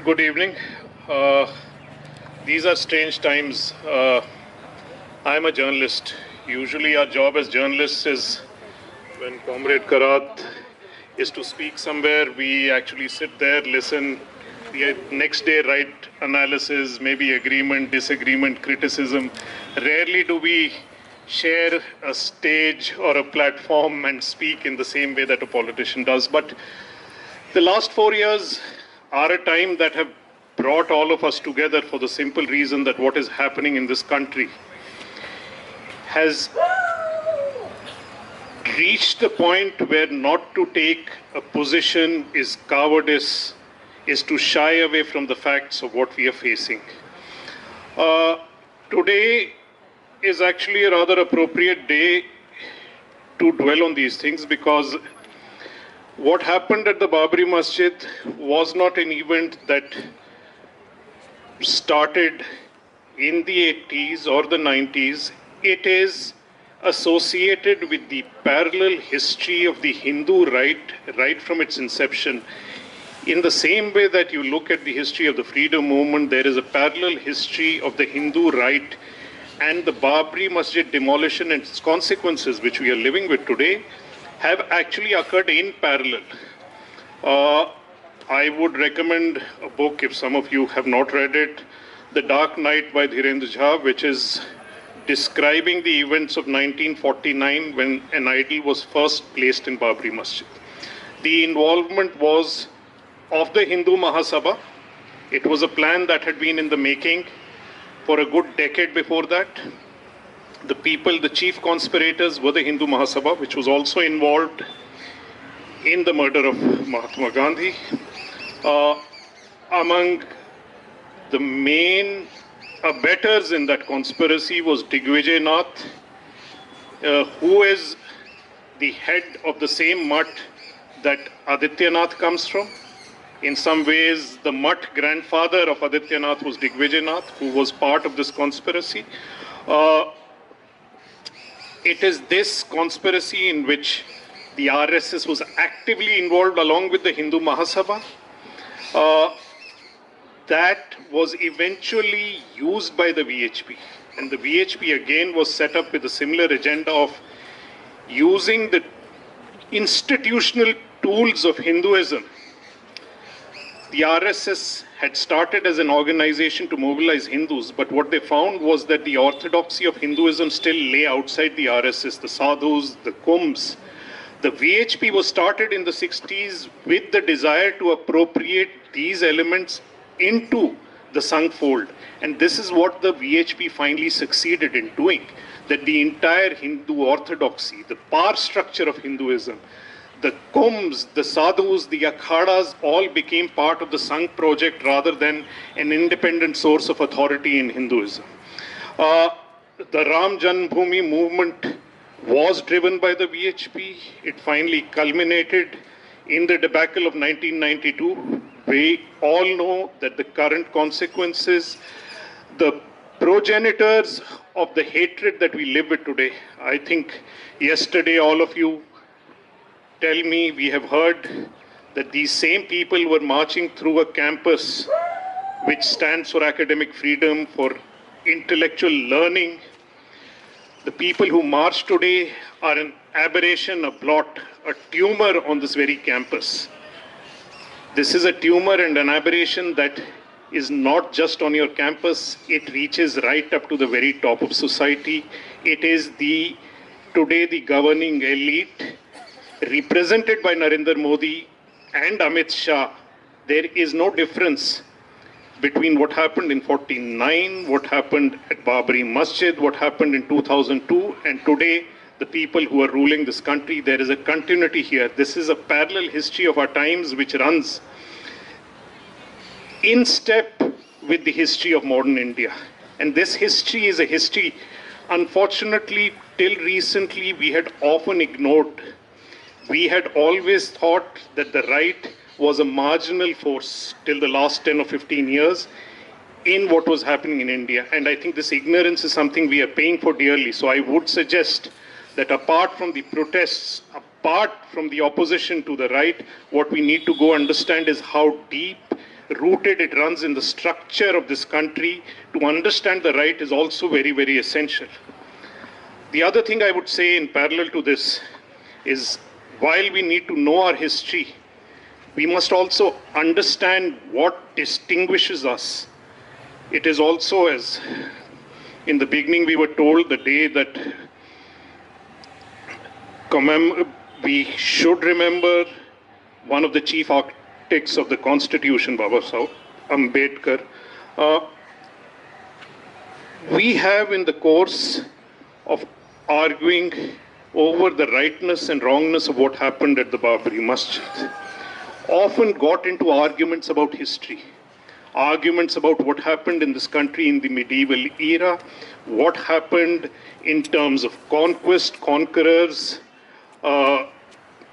Good evening. Uh, these are strange times. I'm a journalist. Usually, our job as journalists is when Comrade Karat is to speak somewhere, we actually sit there, listen, the next day write analysis, maybe agreement, disagreement, criticism. Rarely do we share a stage or a platform and speak in the same way that a politician does. But the last 4 years are a time that have brought all of us together for the simple reason that what is happening in this country has reached the point where not to take a position is cowardice, is to shy away from the facts of what we are facing. Today is actually a rather appropriate day to dwell on these things because what happened at the Babri Masjid was not an event that started in the 80s or the 90s. It is associated with the parallel history of the Hindu right from its inception. In the same way that you look at the history of the freedom movement, there is a parallel history of the Hindu right, and the Babri Masjid demolition and its consequences, which we are living with today, have actually occurred in parallel. I would recommend a book, if some of you have not read it, The Dark Night by Dhirendra Jha, which is describing the events of 1949 when an idol was first placed in Babri Masjid. The involvement was of the Hindu Mahasabha. It was a plan that had been in the making for a good decade before that. The people, the chief conspirators were the Hindu Mahasabha, which was also involved in the murder of Mahatma Gandhi. Among the main abettors in that conspiracy was Digvijay Nath, who is the head of the same mutt that Aditya Nath comes from. In some ways, the mutt grandfather of Aditya Nath was Digvijay Nath, who was part of this conspiracy. It is this conspiracy in which the RSS was actively involved along with the Hindu Mahasabha that was eventually used by the VHP. And the VHP again was set up with a similar agenda of using the institutional tools of Hinduism. The RSS had started as an organization to mobilize Hindus, but what they found was that the orthodoxy of Hinduism still lay outside the RSS, the sadhus, the kumbhs. The VHP was started in the 60s with the desire to appropriate these elements into the Sangh fold. And this is what the VHP finally succeeded in doing, that the entire Hindu orthodoxy, the power structure of Hinduism, the kumbhs, the sadhus, the akhadas all became part of the Sangh project rather than an independent source of authority in Hinduism. The Ram Janmabhoomi movement was driven by the VHP. It finally culminated in the debacle of 1992. We all know that the current consequences, the progenitors of the hatred that we live with today. I think yesterday all of you tell me we have heard that these same people were marching through a campus which stands for academic freedom, for intellectual learning. The people who march today are an aberration, a blot, a tumor on this very campus. This is a tumor and an aberration that is not just on your campus, it reaches right up to the very top of society. It is today the governing elite, represented by Narendra Modi and Amit Shah. There is no difference between what happened in 49, what happened at Babri Masjid, what happened in 2002, and today the people who are ruling this country. There is a continuity here. This is a parallel history of our times which runs in step with the history of modern India. And this history is a history, unfortunately, till recently we had often ignored. We had always thought that the right was a marginal force till the last 10 or 15 years in what was happening in India. And I think this ignorance is something we are paying for dearly. So I would suggest that apart from the protests, apart from the opposition to the right, what we need to go understand is how deep rooted, it runs in the structure of this country. To understand the right is also very, very essential. The other thing I would say in parallel to this is, while we need to know our history, we must also understand what distinguishes us. It is also, as in the beginning we were told, the day that we should remember one of the chief architects of the Constitution, Baba Saheb Ambedkar. We have, in the course of arguing over the rightness and wrongness of what happened at the Babri Masjid, often got into arguments about history, arguments about what happened in this country in the medieval era, what happened in terms of conquest, conquerors,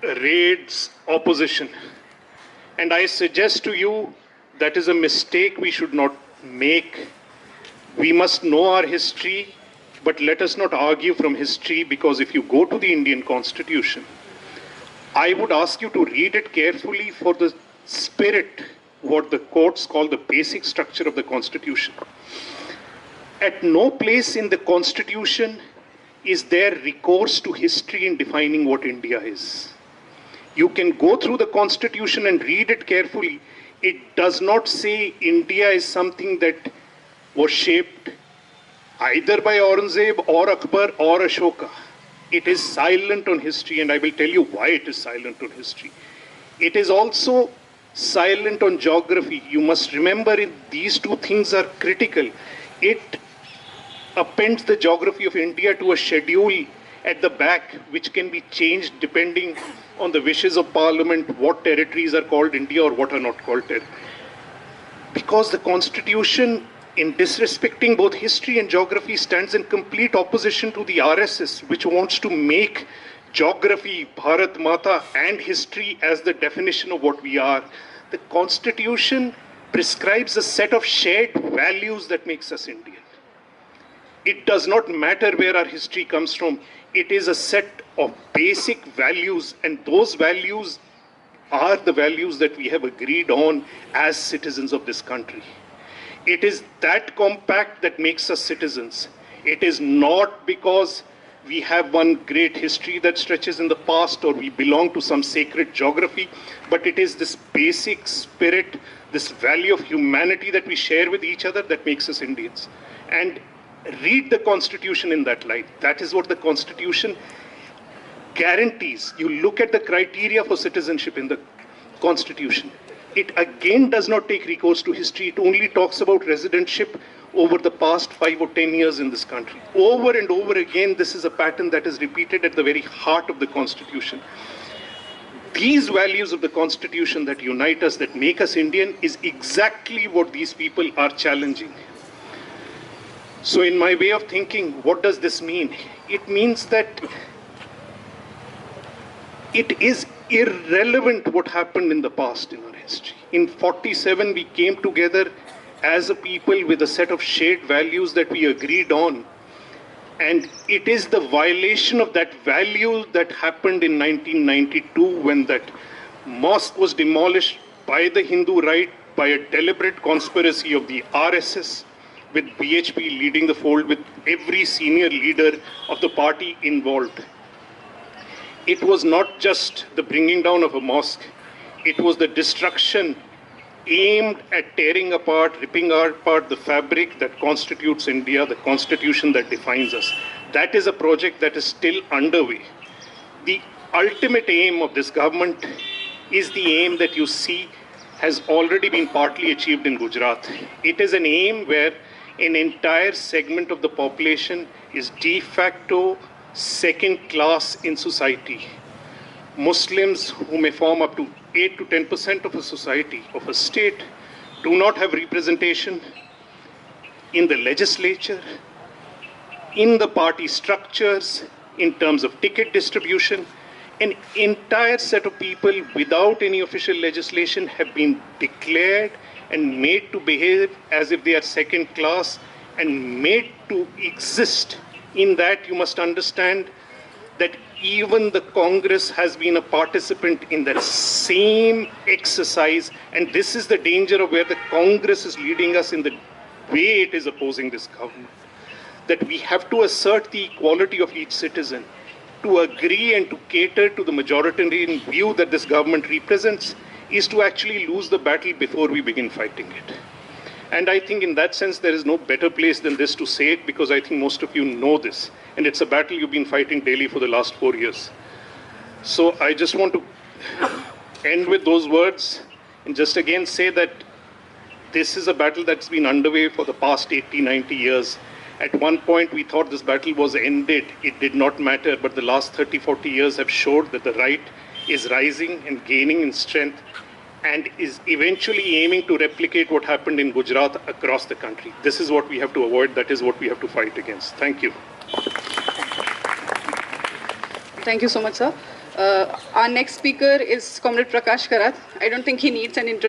raids, opposition. And I suggest to you that is a mistake we should not make. We must know our history, but let us not argue from history, because if you go to the Indian Constitution, I would ask you to read it carefully for the spirit, what the courts call the basic structure of the Constitution. At no place in the Constitution is there recourse to history in defining what India is. You can go through the Constitution and read it carefully. It does not say India is something that was shaped either by Aurangzeb or Akbar or Ashoka. It is silent on history, and I will tell you why it is silent on history. It is also silent on geography. You must remember these two things are critical. It appends the geography of India to a schedule at the back, which can be changed depending on the wishes of Parliament, what territories are called India or what are not called territories. Because the Constitution, in disrespecting both history and geography, stands in complete opposition to the RSS, which wants to make geography, Bharat Mata, and history as the definition of what we are. The Constitution prescribes a set of shared values that makes us Indian. It does not matter where our history comes from. It is a set of basic values, and those values are the values that we have agreed on as citizens of this country. It is that compact that makes us citizens. It is not because we have one great history that stretches in the past or we belong to some sacred geography, but it is this basic spirit, this value of humanity that we share with each other that makes us Indians. And read the Constitution in that light. That is what the Constitution guarantees. You look at the criteria for citizenship in the Constitution. It again does not take recourse to history. It only talks about residentship over the past 5 or 10 years in this country. Over and over again, this is a pattern that is repeated at the very heart of the Constitution. These values of the Constitution that unite us, that make us Indian, is exactly what these people are challenging. So in my way of thinking, what does this mean? It means that it is irrelevant what happened in the past in our history. In 47, we came together as a people with a set of shared values that we agreed on. And it is the violation of that value that happened in 1992 when that mosque was demolished by the Hindu right, by a deliberate conspiracy of the RSS, with BHP leading the fold, with every senior leader of the party involved. It was not just the bringing down of a mosque, it was the destruction aimed at tearing apart, ripping apart the fabric that constitutes India, the constitution that defines us. That is a project that is still underway. The ultimate aim of this government is the aim that you see has already been partly achieved in Gujarat. It is an aim where an entire segment of the population is de facto second class in society. Muslims, who may form up to 8 to 10% of a society, of a state, do not have representation in the legislature, in the party structures, in terms of ticket distribution. An entire set of people without any official legislation have been declared and made to behave as if they are second class and made to exist. In that, you must understand that even the Congress has been a participant in that same exercise, and this is the danger of where the Congress is leading us in the way it is opposing this government. That we have to assert the equality of each citizen, to agree and to cater to the majoritarian view that this government represents, is to actually lose the battle before we begin fighting it. And I think in that sense, there is no better place than this to say it, because I think most of you know this. And it's a battle you've been fighting daily for the last 4 years. So I just want to end with those words and just again say that this is a battle that's been underway for the past 80, 90 years. At one point, we thought this battle was ended. It did not matter. But the last 30, 40 years have showed that the right is rising and gaining in strength, and is eventually aiming to replicate what happened in Gujarat across the country. This is what we have to avoid. That is what we have to fight against. Thank you. Thank you so much, sir. Our next speaker is Comrade Prakash Karat. I don't think he needs an introduction.